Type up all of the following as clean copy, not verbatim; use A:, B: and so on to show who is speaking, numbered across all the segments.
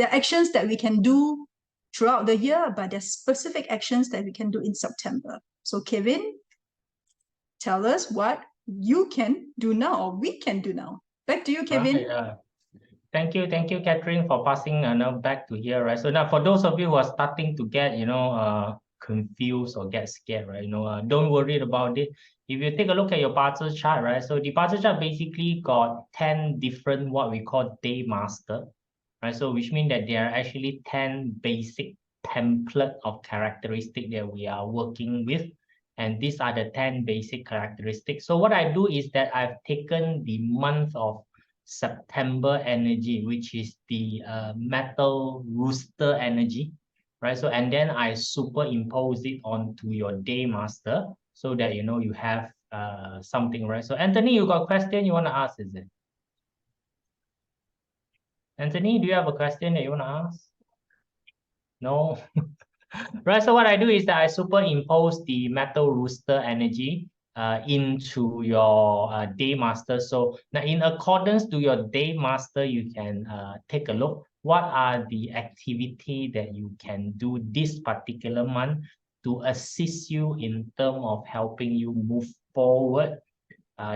A: There are actions that we can do throughout the year, but there's specific actions that we can do in September. So Kevin, tell us what you can do now, or we can do now. Back to you, Kevin.
B: Right, thank you, Catherine, for passing now back to here, right? So now for those of you who are starting to get, confused or get scared, right? Don't worry about it. If you take a look at your parcel chart, right? So the parcel chart basically got 10 different what we call day master, right? So which means that there are actually 10 basic template of characteristic that we are working with. And these are the 10 basic characteristics. So what I do is that I've taken the month of September energy, which is the metal rooster energy, right? So, and then I superimpose it onto your day master so that, you have something, right? So Anthony, you got a question you want to ask, is it? Anthony, do you have a question that you want to ask? No? Right, so what I do is that I superimpose the metal rooster energy into your day master. So now in accordance to your day master, you can take a look. What are the activity that you can do this particular month to assist you in terms of helping you move forward,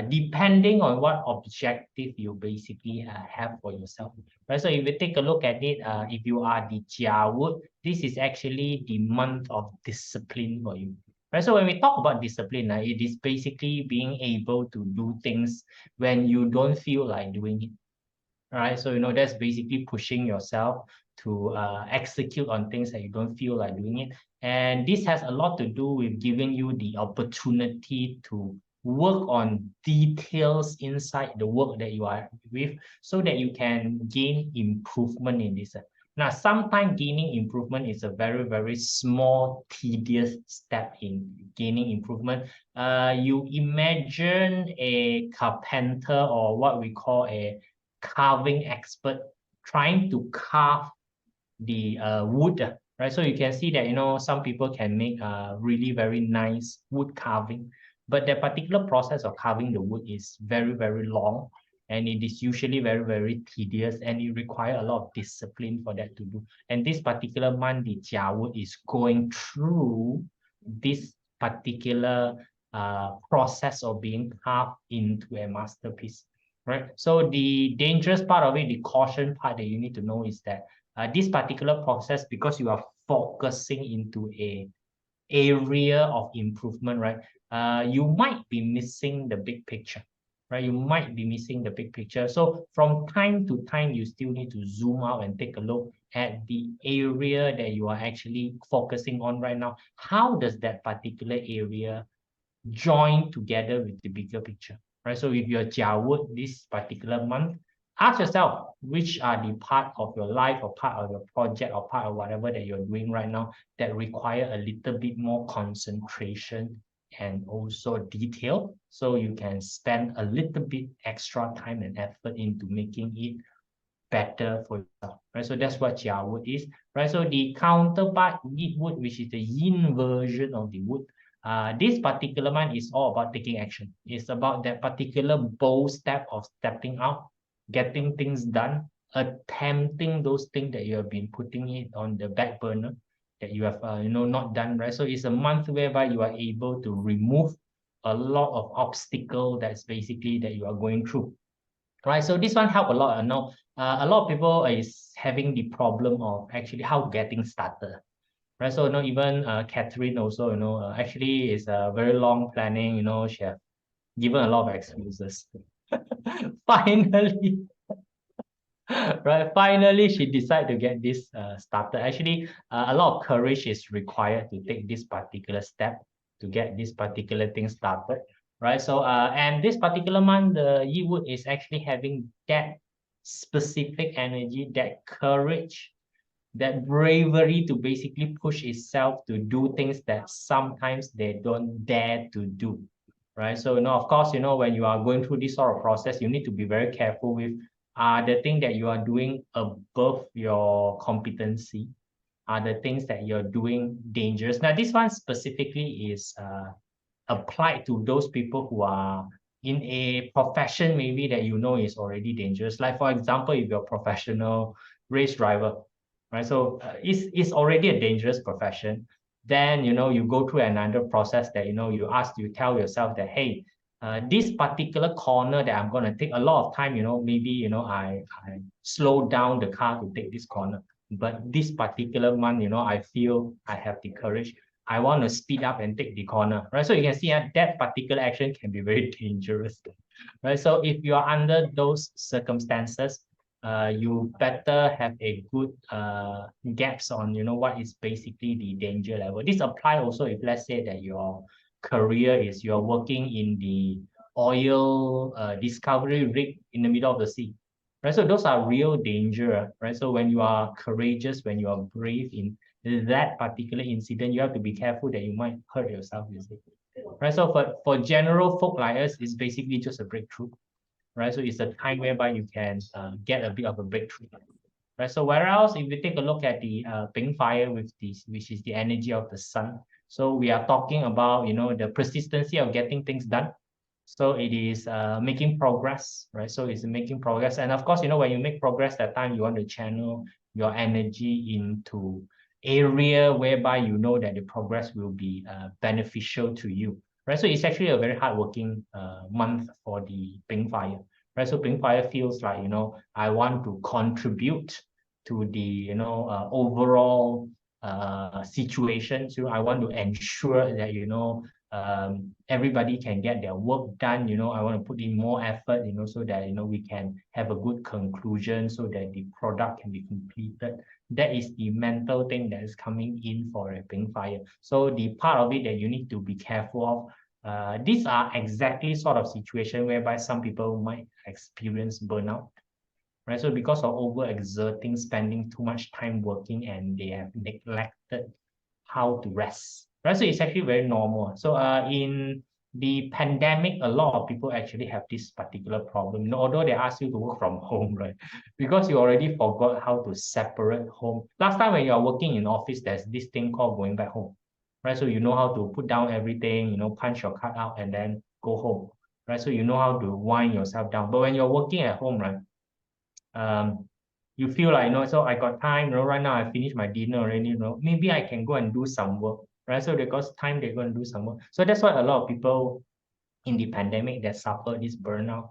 B: depending on what objective you basically have for yourself, right? So if you take a look at it, if you are the Jia Wood, this is actually the month of discipline for you, right? So when we talk about discipline, it is basically being able to do things when you don't feel like doing it, right? So that's basically pushing yourself to execute on things that you don't feel like doing it, and this has a lot to do with giving you the opportunity to work on details inside the work that you are with so that you can gain improvement in this. Now, sometimes gaining improvement is a very, very small, tedious step in gaining improvement. You imagine a carpenter or what we call a carving expert trying to carve the wood, right? So you can see that, some people can make really very nice wood carving, but the particular process of carving the wood is very, very long, and it is usually very, very tedious, and it requires a lot of discipline for that to do. And this particular month, the Jia Wood is going through this particular process of being carved into a masterpiece, right? So the dangerous part of it, the caution part that you need to know is that this particular process, because you are focusing into a area of improvement, right? You might be missing the big picture, right? You might be missing the big picture. So from time to time, you still need to zoom out and take a look at the area that you are actually focusing on right now. How does that particular area join together with the bigger picture, right? So if you're Jia Wood this particular month, ask yourself which are the part of your life or part of your project or part of whatever that you're doing right now that require a little bit more concentration and also detail, so you can spend a little bit extra time and effort into making it better for yourself, right? So that's what Jia Wood is, right? So the counterpart, Yi Wood, which is the yin version of the wood, this particular one is all about taking action. It's about that particular bold step of stepping out, getting things done, attempting those things that you have been putting it on the back burner that you have not done, right? So it's a month whereby you are able to remove a lot of obstacle that's basically that you are going through, right? So this one help a lot. I know a lot of people is having the problem of actually how getting started, right? So even Catherine also, actually is a very long planning. She have given a lot of excuses. Finally, right? Finally, she decided to get this started. Actually, a lot of courage is required to take this particular step to get this particular thing started, right? So, and this particular month, the Yi Wood is actually having that specific energy, that courage, that bravery to basically push itself to do things that sometimes they don't dare to do, right? So, of course, when you are going through this sort of process, you need to be very careful with the thing that you are doing above your competency, are the things that you're doing dangerous. Now, this one specifically is applied to those people who are in a profession maybe that is already dangerous. Like, for example, if you're a professional race driver, right? So it's already a dangerous profession. Then, you go through another process that, you tell yourself that, hey, this particular corner that I'm going to take a lot of time, maybe, I slow down the car to take this corner. But this particular month, I feel I have the courage. I want to speed up and take the corner, right? So you can see that particular action can be very dangerous, right? So if you are under those circumstances, you better have a good gaps on, what is basically the danger level. This apply also if let's say that your career is you're working in the oil discovery rig in the middle of the sea, right? So those are real danger, right? So when you are courageous, when you are brave in that particular incident, you have to be careful that you might hurt yourself, you see. Right? So for general folk like us, it's basically just a breakthrough, right? So it's a time whereby you can get a bit of a breakthrough, right? So whereas if we take a look at the Ping fire with this, which is the energy of the sun, so we are talking about, the persistency of getting things done. So it is making progress, right? So it's making progress. And of course, when you make progress, that time you want to channel your energy into area whereby you know that the progress will be beneficial to you, right? So it's actually a very hardworking month for the Ping fire, right? So Ping fire feels like, I want to contribute to the, overall situation. So I want to ensure that, everybody can get their work done. I want to put in more effort, so that, we can have a good conclusion so that the product can be completed. That is the mental thing that is coming in for a Ping fire. So the part of it that you need to be careful of, these are exactly sort of situation whereby some people might experience burnout, right? So because of overexerting, spending too much time working, and they have neglected how to rest, right? So it's actually very normal. So in the pandemic, a lot of people actually have this particular problem. Although they ask you to work from home, right? Because you already forgot how to separate home. Last time when you're working in office, there's this thing called going back home, right? So you know how to put down everything, punch your card out and then go home, right? So you know how to wind yourself down. But when you're working at home, right? You feel like, so I got time, right now I finished my dinner already, maybe I can go and do some work, right? So they got time, they're going to do some work. So that's why a lot of people in the pandemic that suffer this burnout,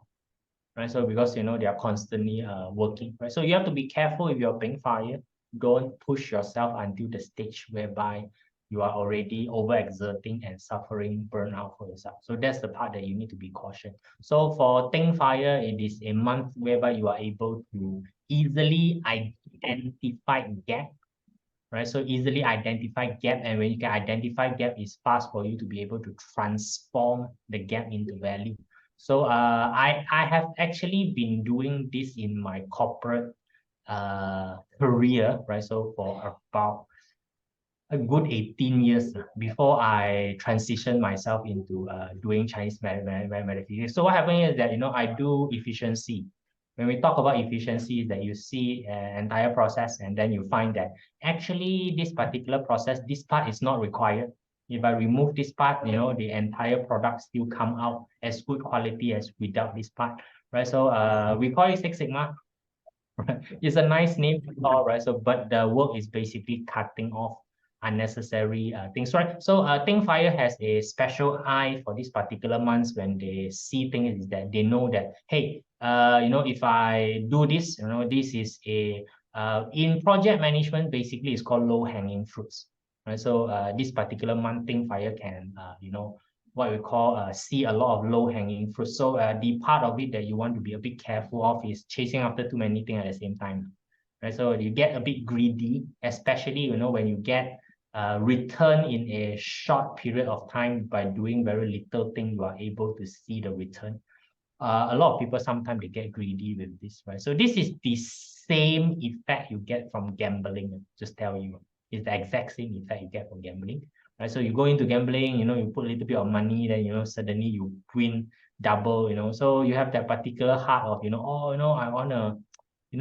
B: right? So because, they are constantly working, right? So you have to be careful if you're Ping fire. Don't push yourself until the stage whereby you are already overexerting and suffering burnout for yourself. So that's the part that you need to be cautious. So for Ping fire, it is a month whereby you are able to easily identify gap, right? So easily identify gap, and when you can identify gap, it's fast for you to be able to transform the gap into value. So I have actually been doing this in my corporate career, right? So for about a good 18 years before I transitioned myself into doing Chinese mathematics. So what happened is that, I do efficiency. When we talk about efficiency, that you see an entire process and then you find that actually this particular process, this part is not required. If I remove this part, the entire product still come out as good quality as without this part, right? So we call it Six Sigma. Right? It's a nice name to call, right? So, but the work is basically cutting off unnecessary things, right? So, Think Fire has a special eye for these particular months when they see things is that they know that, hey, if I do this, this is a in project management, basically it's called low hanging fruits, right? So, this particular month, Think Fire can, what we call see a lot of low-hanging fruit. So the part of it that you want to be a bit careful of is chasing after too many things at the same time, right? So you get a bit greedy, especially when you get return in a short period of time by doing very little thing, you are able to see the return. A lot of people sometimes they get greedy with this, right? So this is the same effect you get from gambling. Just tell you, it's the exact same effect you get from gambling. Right? So you go into gambling, you put a little bit of money, then suddenly you win double, so you have that particular heart of, I wanna,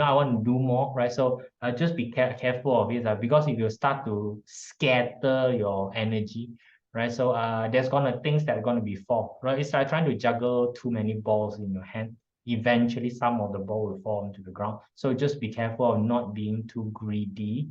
B: I want to do more, right? So just be careful of it, because if you start to scatter your energy, right? So there's things that are gonna be fall, right? It's like trying to juggle too many balls in your hand, eventually some of the ball will fall onto the ground. So just be careful of not being too greedy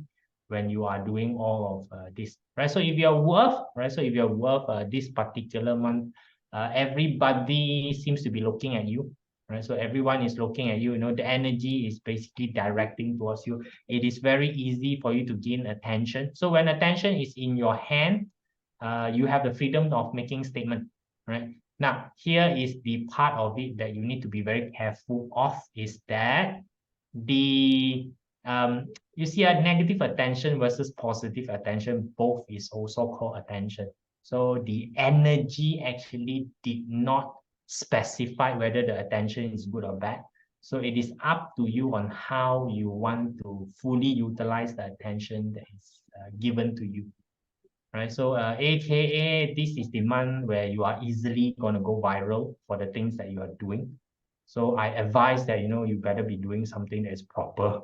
B: when you are doing all of this, right? So if you're worth, right? So if you're worth this particular month, everybody seems to be looking at you, right? So everyone is looking at you. You know, the energy is basically directing towards you. It is very easy for you to gain attention. So when attention is in your hand, you have the freedom of making statement, right? Now, here is the part of it that you need to be very careful of, is that the you see a negative attention versus positive attention, both is also called attention. So the energy actually did not specify whether the attention is good or bad. So it is up to you on how you want to fully utilize the attention that is given to you. Right, so AKA this is the month where you are easily going to go viral for the things that you are doing. So I advise that, you know, you better be doing something that is proper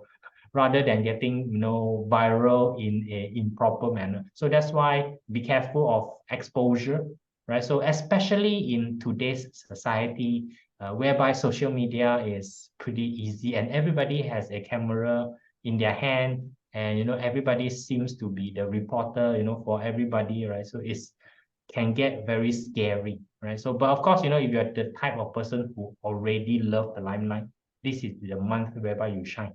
B: rather than getting, you know, viral in a improper manner. So that's why be careful of exposure, right? So especially in today's society, whereby social media is pretty easy and everybody has a camera in their hand, and you know everybody seems to be the reporter, you know, for everybody, right? So it's can get very scary, right? So but of course, you know, if you're the type of person who already love the limelight, this is the month whereby you shine,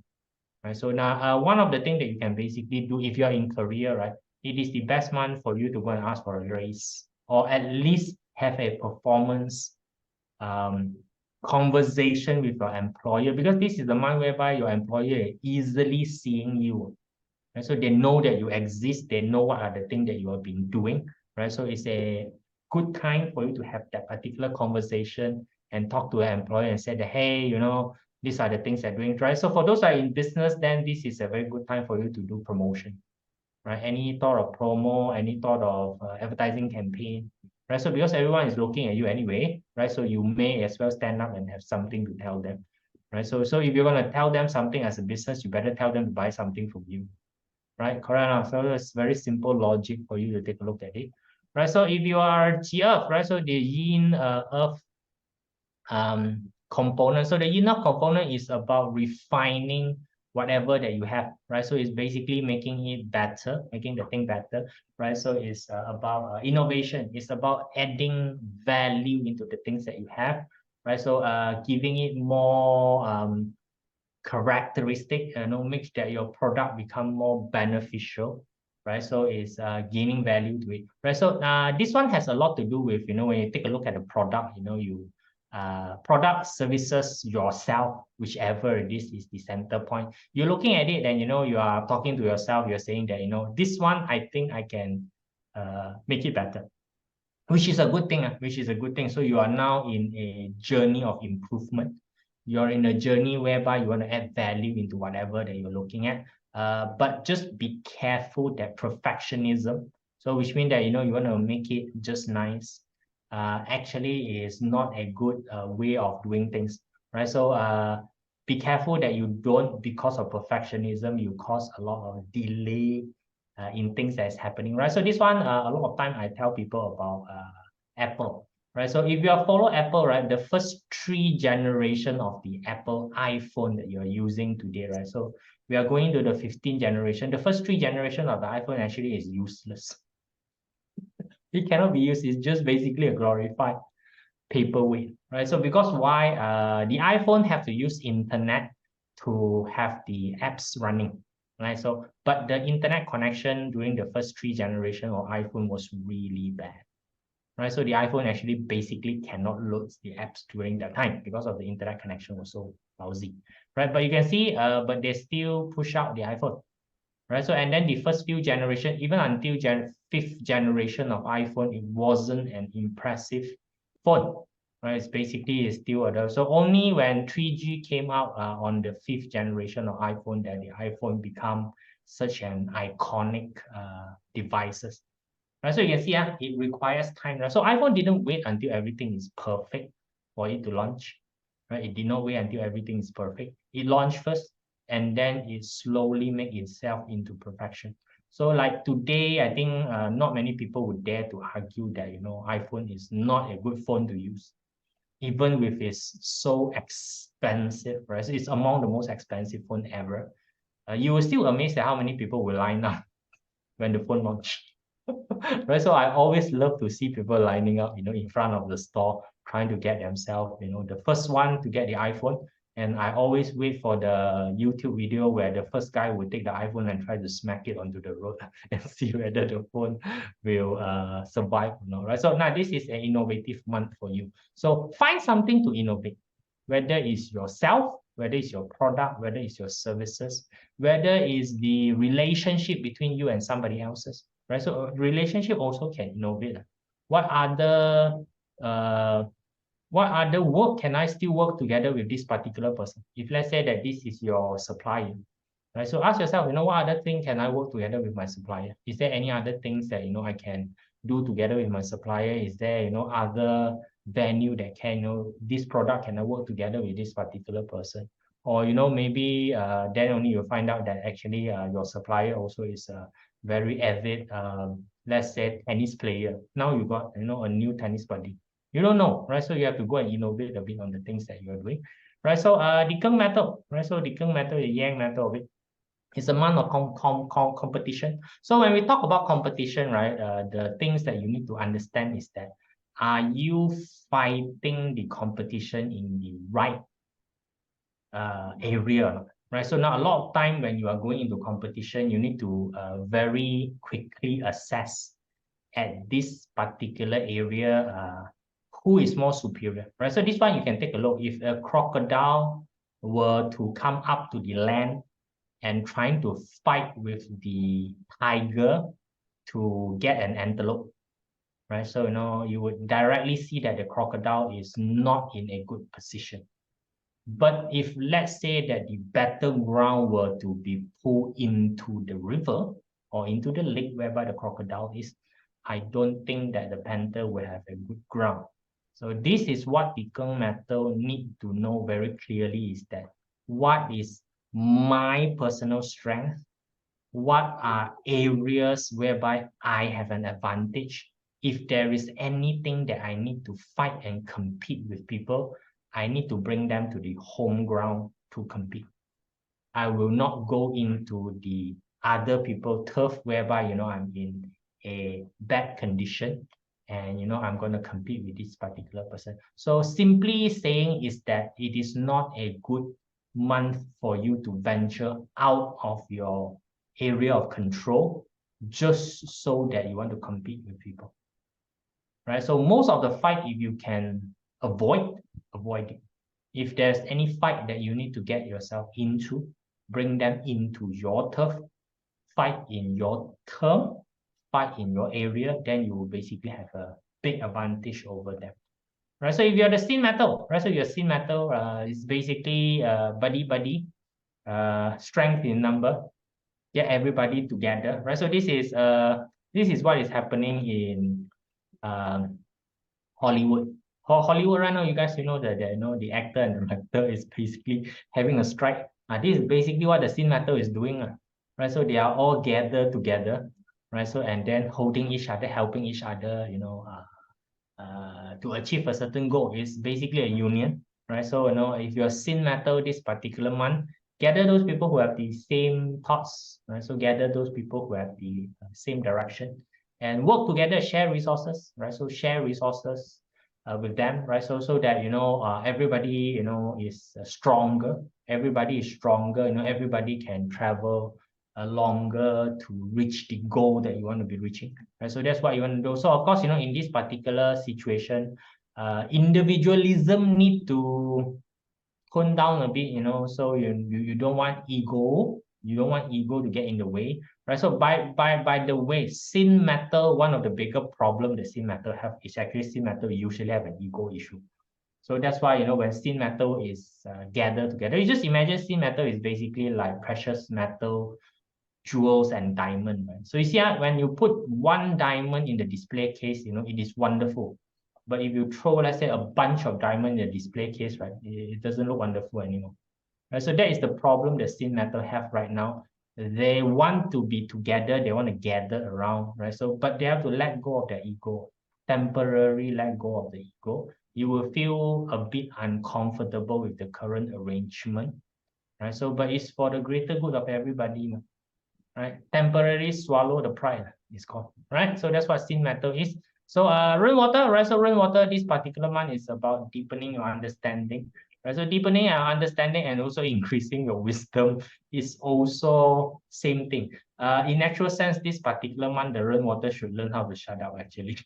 B: right? So now one of the things that you can basically do if you're in career, right, it is the best month for you to go and ask for a raise, or at least have a performance conversation with your employer, because this is the month whereby your employer is easily seeing you. Right? So they know that you exist, they know what are the things that you have been doing, right? So it's a good time for you to have that particular conversation and talk to an employer and say that, hey, you know, these are the things they're doing, right? So for those that are in business, then this is a very good time for you to do promotion, right? Any thought of promo, any thought of advertising campaign, right? So because everyone is looking at you anyway, right? So you may as well stand up and have something to tell them, right? So if you're going to tell them something as a business, you better tell them to buy something from you, right? Correct. So it's very simple logic for you to take a look at it, right? So if you are the earth, right? So the yin earth component. So the yin earth component is about refining whatever that you have, right? So it's basically making it better, making the thing better, right? So it's about innovation. It's about adding value into the things that you have, right? So giving it more characteristic, you know, makes that your product become more beneficial, right? So it's gaining value to it, right? So this one has a lot to do with, you know, when you take a look at the product, you know, you product services yourself, whichever it is the center point. You're looking at it and, you know, you are talking to yourself, you're saying that, you know, this one, I think I can make it better, which is a good thing, which is a good thing. So you are now in a journey of improvement. You're in a journey whereby you want to add value into whatever that you're looking at. But just be careful that perfectionism, so which means that, you know, you want to make it just nice, actually is not a good way of doing things, right? So be careful that you don't, because of perfectionism, you cause a lot of delay in things that is happening, right? So this one, a lot of time I tell people about Apple, right? So if you are follow Apple, right, the first 3 generation of the Apple iPhone that you're using today, right? So we are going to the 15th generation. The first 3 generation of the iPhone actually is useless. It cannot be used. It's just basically a glorified paperweight, right? So because why? The iPhone have to use internet to have the apps running, right? So, but the internet connection during the first 3 generation of iPhone was really bad, right? So the iPhone actually basically cannot load the apps during that time because of the internet connection was so lousy, right? But you can see, but they still push out the iPhone, right? So, and then the first few generation, even until 5th generation of iPhone, it wasn't an impressive phone, right? It's basically still a, so only when 3G came out on the 5th generation of iPhone that the iPhone become such an iconic devices, right? So you can see it requires time, right? So iPhone didn't wait until everything is perfect for it to launch, right? It did not wait until everything is perfect. It launched first, and then it slowly make itself into perfection. So like today, I think not many people would dare to argue that, you know, iPhone is not a good phone to use. even with it's so expensive, right? So it's among the most expensive phone ever. You will still amazed at how many people will line up when the phone launch. Right, so I always love to see people lining up, in front of the store, trying to get themselves, the first one to get the iPhone. And I always wait for the YouTube video where the first guy will take the iPhone and try to smack it onto the road and see whether the phone will survive or not, right? So now this is an innovative month for you. So find something to innovate, whether it's yourself, whether it's your product, whether it's your services, whether it's the relationship between you and somebody else's, right? So relationship also can innovate. What other work can I still work together with this particular person? If let's say that this is your supplier, right? So ask yourself, what other thing can I work together with my supplier? Is there any other things that, I can do together with my supplier? Is there, other venue that can, this product, can I work together with this particular person? Or, maybe then only you'll find out that actually your supplier also is a very avid, let's say, tennis player. Now you got, a new tennis buddy. You don't know, right? So you have to go and innovate a bit on the things that you're doing, right? So the Keng method, right? So the Keng method, the Yang method of it, it's a month of competition. So when we talk about competition, right, the things that you need to understand is that, are you fighting the competition in the right area, right? So now a lot of time when you are going into competition, you need to very quickly assess at this particular area who is more superior, right? So this one you can take a look. If a crocodile were to come up to the land and trying to fight with the tiger to get an antelope, right? So, you would directly see that the crocodile is not in a good position. But if let's say that the battleground were to be pulled into the river or into the lake whereby the crocodile is, I don't think that the panther will have a good ground. So this is what the Keng method need to know very clearly, is that what is my personal strength, what are areas whereby I have an advantage. If there is anything that I need to fight and compete with people, I need to bring them to the home ground to compete. I will not go into the other people turf whereby, I'm in a bad condition and, I'm going to compete with this particular person. So simply saying is that it is not a good month for you to venture out of your area of control just so that you want to compete with people, right? So most of the fight, if you can avoid it. If there's any fight that you need to get yourself into, bring them into your turf, fight in your term, fight in your area, then you will basically have a big advantage over them, right? So if you're the sin metal, right? So your sin metal is basically buddy, strength in number, get everybody together, right? So this is what is happening in Hollywood. Hollywood right now, you guys, that the actor and the director is basically having a strike. This is basically what the scene metal is doing, right? So they are all gathered together, right? So and then holding each other, helping each other, to achieve a certain goal. It's basically a union, right? So if you're scene metal this particular month, gather those people who have the same thoughts, right? So gather those people who have the same direction and work together, share resources, right? So share resources with them, right? So that everybody is stronger. Everybody is stronger. Everybody can travel longer to reach the goal that you want to be reaching, right? So that's what you want to do. So of course, in this particular situation, individualism need to tone down a bit, so you don't want ego. You don't want ego to get in the way, right? So by the way, sin metal, one of the bigger problem that sin metal have is actually sin metal usually have an ego issue. So that's why, when sin metal is gathered together, you just imagine sin metal is basically like precious metal, jewels and diamond, right? So you see, when you put one diamond in the display case, it is wonderful. But if you throw, let's say, a bunch of diamond in the display case, right, it doesn't look wonderful anymore. Right? So that is the problem that sin metal have right now. They want to be together, they want to gather around, right? So, but they have to let go of their ego, temporarily let go of the ego, you will feel a bit uncomfortable with the current arrangement, right? So, but it's for the greater good of everybody, right? Temporarily swallow the pride, it's called, right? So that's what sin metal is. So rainwater, right? So rainwater, this particular month is about deepening your understanding, right? So deepening our understanding and also increasing your wisdom is also same thing. In actual sense, this particular month, the rainwater should learn how to shut up actually.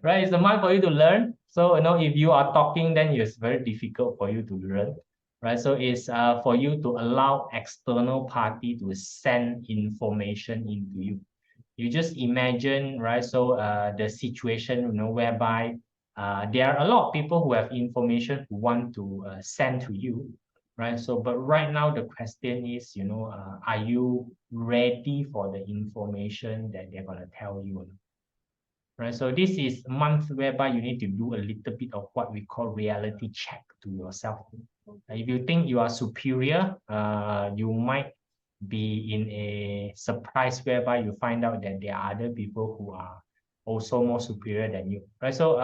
B: Right? It's a month for you to learn. So, if you are talking, then it's very difficult for you to learn, right? So it's for you to allow external party to send information into you. You just imagine, right? So the situation, whereby there are a lot of people who have information who want to send to you, right? So, but right now the question is, are you ready for the information that they're gonna tell you? Right, so this is a month whereby you need to do a little bit of what we call reality check to yourself. If you think you are superior, you might be in a surprise whereby you find out that there are other people who are also more superior than you, right? So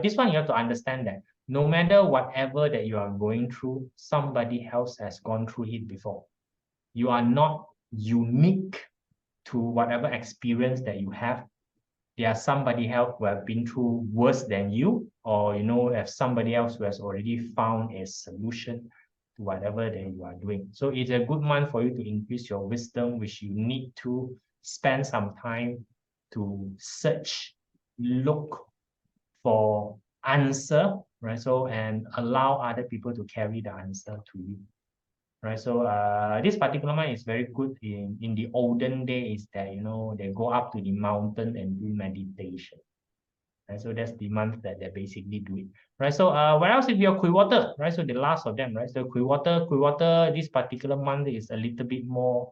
B: this one you have to understand that no matter whatever that you are going through, somebody else has gone through it before. You are not unique to whatever experience that you have. There are somebody else who have been through worse than you, or have somebody else who has already found a solution to whatever that you are doing. So it's a good month for you to increase your wisdom, which you need to spend some time to search, look for answer, right? So, and allow other people to carry the answer to you, right? So this particular one is very good in the olden days that they go up to the mountain and do meditation. Right? So that's the month that they basically do it, right? So what else if you're Water, right? So the last of them, right? So Water, this particular month is a little bit more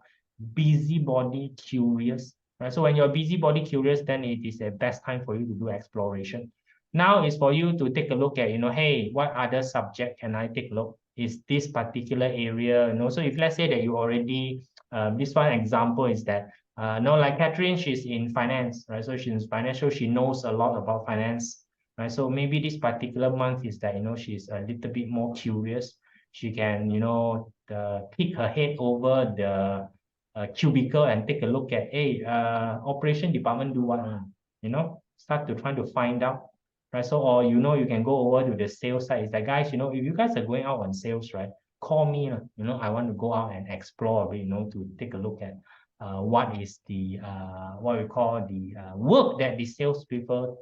B: busybody curious, right? So when you're busybody curious, then it is the best time for you to do exploration. Now is for you to take a look at, hey, what other subject can I take a look? Is this particular area, so if let's say that you already, this one example is that no, like Catherine, she's in finance, right? So she's in finance, so she knows a lot about finance, right? So maybe this particular month is that, she's a little bit more curious. She can, pick her head over the cubicle and take a look at, hey, operation department do what, start to try to find out, right? So, or, you can go over to the sales side. It's like, guys, if you guys are going out on sales, right? Call me, I want to go out and explore a bit, to take a look at what is the what we call the work that the salespeople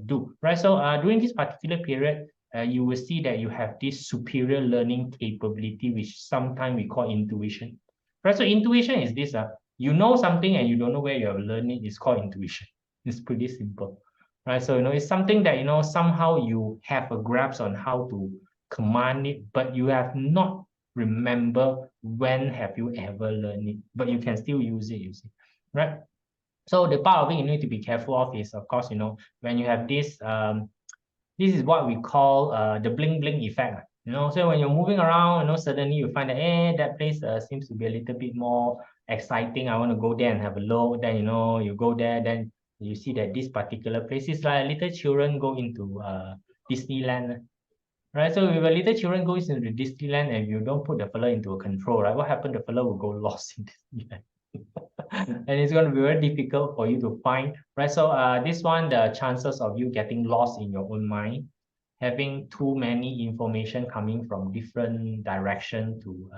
B: do, right? So during this particular period, you will see that you have this superior learning capability, which sometimes we call intuition, right? So intuition is this: you know something and you don't know where you're learning. It's called intuition. It's pretty simple, right? So it's something that somehow you have a grasp on how to command it, but you have not remember when have you ever learned it, but you can still use it, you see, right? So the part of it you need to be careful of is, of course, when you have this, this is what we call the bling bling effect. So when you're moving around, suddenly you find that, that place seems to be a little bit more exciting. I want to go there and have a look. Then, you go there, then you see that this particular place is like little children go into Disneyland. Right, so if a little children goes into Disneyland and you don't put the fella into a control, right, what happened? The fella will go lost in Disneyland. And it's going to be very difficult for you to find, right? So this one, the chances of you getting lost in your own mind, having too many information coming from different direction to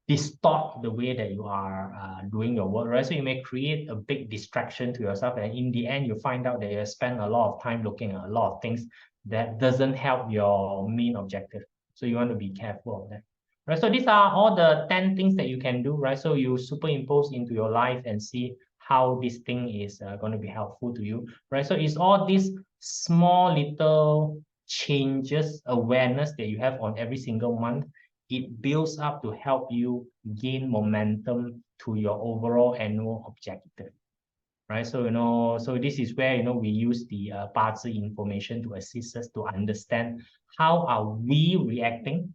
B: distort the way that you are doing your work, right? So you may create a big distraction to yourself, and in the end, you find out that you spend a lot of time looking at a lot of things that doesn't help your main objective. So you want to be careful of that. Right, so these are all the 10 things that you can do, right? So you superimpose into your life and see how this thing is going to be helpful to you, right? So it's all these small little changes, awareness that you have on every single month. It builds up to help you gain momentum to your overall annual objective, right? So, so this is where, we use the Bazi information to assist us to understand how are we reacting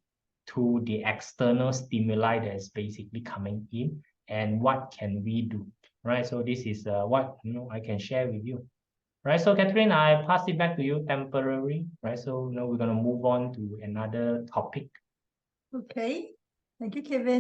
B: to the external stimuli that is basically coming in, and what can we do, right? So this is what, I can share with you. Right, so Catherine, I pass it back to you temporarily, right? So now we're gonna move on to another topic.
A: Okay. Thank you, Kevin.